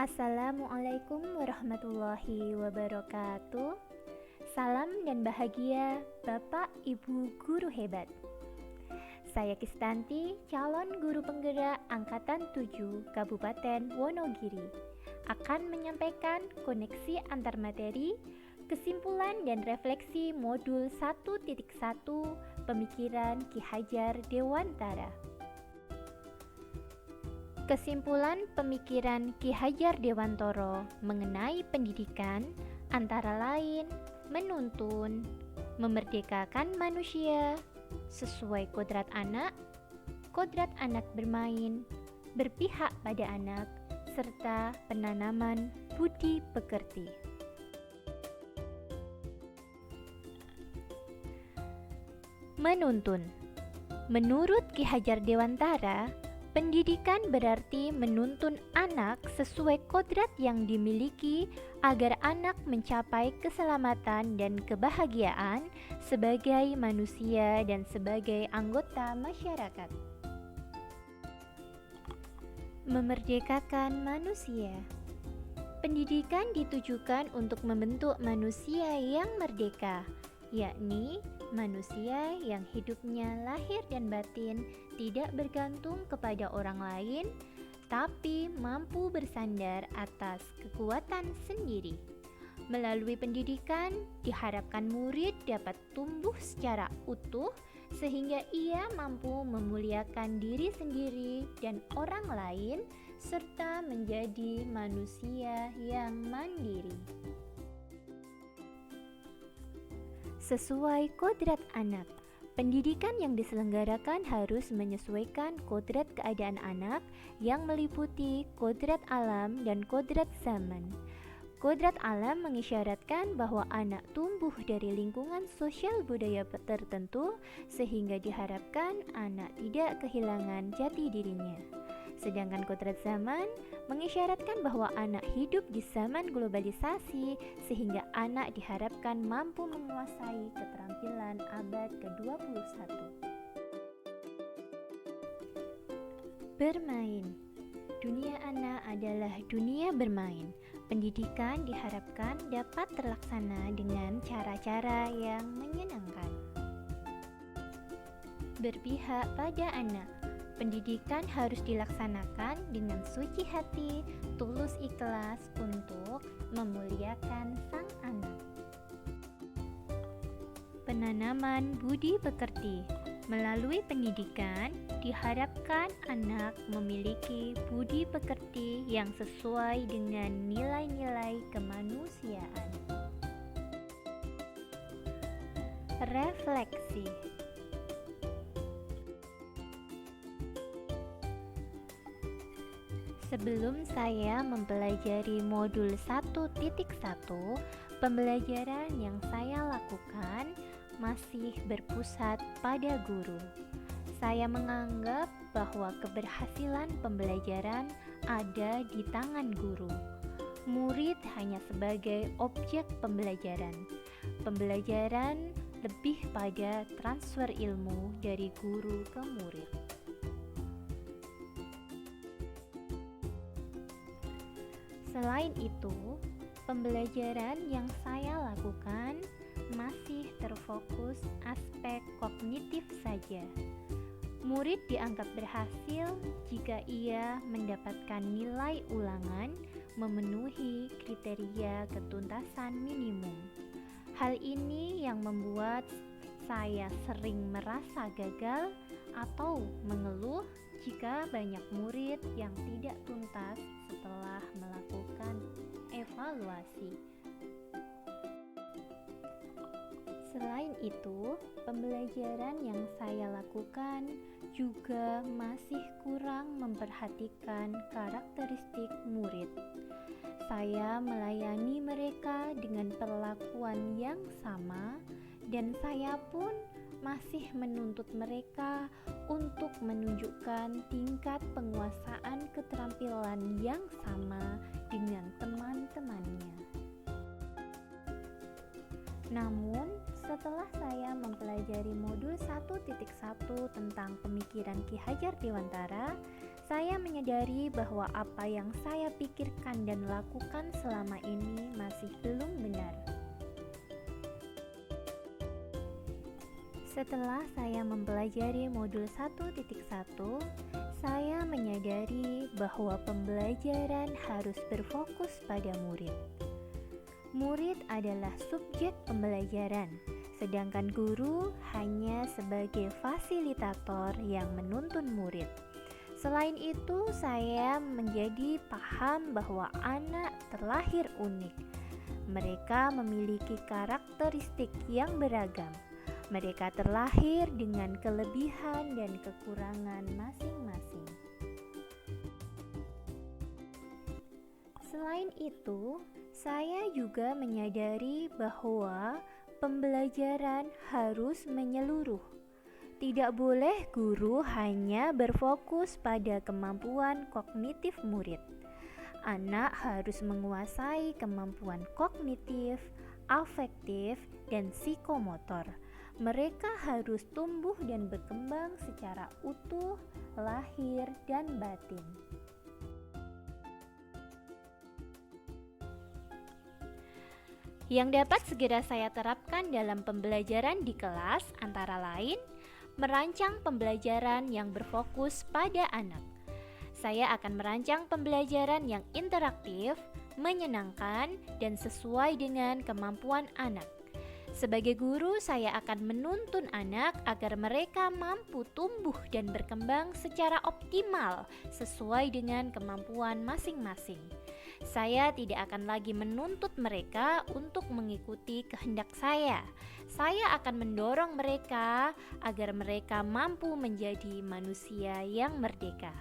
Assalamualaikum warahmatullahi wabarakatuh. Salam dan bahagia Bapak Ibu Guru hebat. Saya Kistanti, calon guru penggerak Angkatan 7 Kabupaten Wonogiri, akan menyampaikan koneksi antar materi, kesimpulan dan refleksi modul 1.1 Pemikiran Ki Hajar Dewantara. Kesimpulan pemikiran Ki Hajar Dewantara mengenai pendidikan antara lain menuntun, memerdekakan manusia sesuai kodrat anak bermain, berpihak pada anak, serta penanaman budi pekerti. Menuntun. Menurut Ki Hajar Dewantara, pendidikan berarti menuntun anak sesuai kodrat yang dimiliki agar anak mencapai keselamatan dan kebahagiaan sebagai manusia dan sebagai anggota masyarakat. Memerdekakan manusia. Pendidikan ditujukan untuk membentuk manusia yang merdeka, yakni manusia yang hidupnya lahir dan batin tidak bergantung kepada orang lain, tapi mampu bersandar atas kekuatan sendiri. Melalui pendidikan, diharapkan murid dapat tumbuh secara utuh sehingga ia mampu memuliakan diri sendiri dan orang lain, serta menjadi manusia yang mandiri. Sesuai kodrat anak, pendidikan yang diselenggarakan harus menyesuaikan kodrat keadaan anak yang meliputi kodrat alam dan kodrat zaman. Kodrat alam mengisyaratkan bahwa anak tumbuh dari lingkungan sosial budaya tertentu sehingga diharapkan anak tidak kehilangan jati dirinya. Sedangkan kodrat zaman mengisyaratkan bahwa anak hidup di zaman globalisasi sehingga anak diharapkan mampu menguasai keterampilan abad ke-21. Bermain. Dunia anak adalah dunia bermain. Pendidikan diharapkan dapat terlaksana dengan cara-cara yang menyenangkan. Berpihak pada anak. Pendidikan harus dilaksanakan dengan suci hati, tulus ikhlas untuk memuliakan sang anak. Penanaman budi pekerti. Melalui pendidikan, diharapkan anak memiliki budi pekerti yang sesuai dengan nilai-nilai kemanusiaan. Refleksi. Sebelum saya mempelajari modul 1.1, pembelajaran yang saya lakukan masih berpusat pada guru. Saya menganggap bahwa keberhasilan pembelajaran ada di tangan guru. Murid hanya sebagai objek pembelajaran. Pembelajaran lebih pada transfer ilmu dari guru ke murid. Selain itu, pembelajaran yang saya lakukan masih terfokus aspek kognitif saja. Murid dianggap berhasil jika ia mendapatkan nilai ulangan memenuhi kriteria ketuntasan minimum. Hal ini yang membuat saya sering merasa gagal atau mengeluh jika banyak murid yang tidak tuntas setelah melakukan evaluasi. Selain itu, pembelajaran yang saya lakukan juga masih kurang memperhatikan karakteristik murid. Saya melayani mereka dengan perlakuan yang sama, dan saya pun masih menuntut mereka untuk menunjukkan tingkat penguasaan keterampilan yang sama dengan teman-temannya. Namun, setelah saya mempelajari modul 1.1 tentang pemikiran Ki Hajar Dewantara, Saya menyadari bahwa apa yang saya pikirkan dan lakukan selama ini masih belum benar. Setelah saya mempelajari modul 1.1, saya menyadari bahwa pembelajaran harus berfokus pada murid. Murid adalah subjek pembelajaran, sedangkan guru hanya sebagai fasilitator yang menuntun murid. Selain itu, saya menjadi paham bahwa anak terlahir unik. Mereka memiliki karakteristik yang beragam. Mereka terlahir dengan kelebihan dan kekurangan masing-masing. Selain itu, saya juga menyadari bahwa pembelajaran harus menyeluruh. Tidak boleh guru hanya berfokus pada kemampuan kognitif murid. Anak harus menguasai kemampuan kognitif, afektif, dan psikomotor. Mereka harus tumbuh dan berkembang secara utuh, lahir, dan batin. Yang dapat segera saya terapkan dalam pembelajaran di kelas antara lain, merancang pembelajaran yang berfokus pada anak. Saya akan merancang pembelajaran yang interaktif, menyenangkan, dan sesuai dengan kemampuan anak. Sebagai guru, saya akan menuntun anak agar mereka mampu tumbuh dan berkembang secara optimal sesuai dengan kemampuan masing-masing. Saya tidak akan lagi menuntut mereka untuk mengikuti kehendak saya. Saya akan mendorong mereka agar mereka mampu menjadi manusia yang merdeka.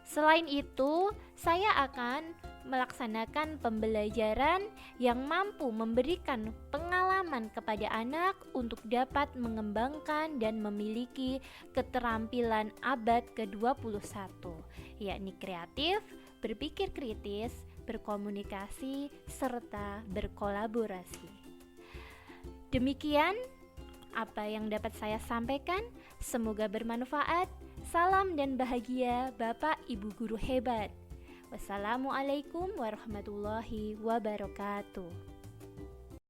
Selain itu, saya akan melaksanakan pembelajaran yang mampu memberikan pengalaman kepada anak untuk dapat mengembangkan dan memiliki keterampilan abad ke-21, yakni kreatif, berpikir kritis, berkomunikasi, serta berkolaborasi. Demikian apa yang dapat saya sampaikan, semoga bermanfaat. Salam dan bahagia Bapak Ibu Guru hebat. Wassalamualaikum warahmatullahi wabarakatuh.